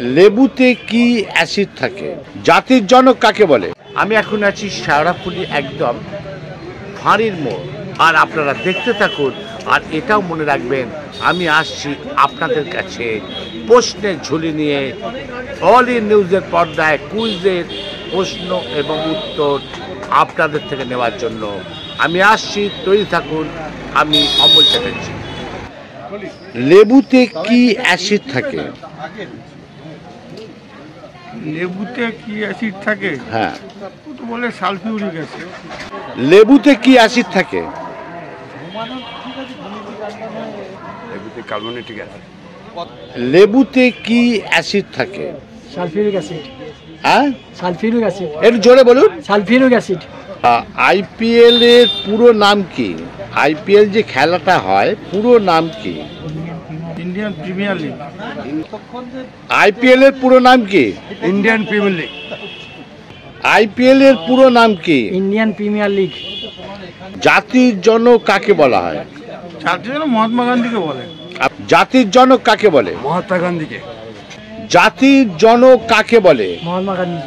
লেবুতে কি অ্যাসিড থাকে? জাতির জনক কাকে বলে? আমি এখন আছি শেওড়াফুলি একদম ফাঁড়ির মোড়, আর আপনারা দেখতে থাকুন। আর এটাও মনে রাখবেন, আমি আসছি আপনাদের কাছে প্রশ্নের ঝুলি নিয়ে। অল ইন নিউজের পর্দায় কুইজের প্রশ্ন এবং উত্তর আপনাদের থেকে নেওয়ার জন্য আমি আসছি। তৈরি থাকুন। আমি অমল চ্যাটার্জি। লেবুতে কি অ্যাসিড থাকে? লেবুতে কি অ্যাসিড থাকে? হ্যাঁ। তো বলে সালফিউরিক অ্যাসিড। লেবুতে কি অ্যাসিড থাকে? লেবুতে কার্বনেটিক অ্যাসিড। লেবুতে কি অ্যাসিড থাকে? Sulphuric acid. হ্যাঁ, সালফিউরিক অ্যাসিড। একটু জোরে বলুন। Sulphuric acid. আইপিএল এর পুরো নাম কি? আইপিএল যে খেলাটা হয় পুরো নাম কি? Indian premier league. আইপিএল এর পুরো নাম কি? Indian premier league. আইপিএল এর পুরো নাম কি? Indian premier league. জাতির জনক কাকে বলা হয়? ছাত্রী মহাত্মা গান্ধীকে বলে। জাতির জনক কাকে বলে? মহাত্মা গান্ধীকে। জাতির জনক কাকে বলে? মহাত্মা গান্ধী।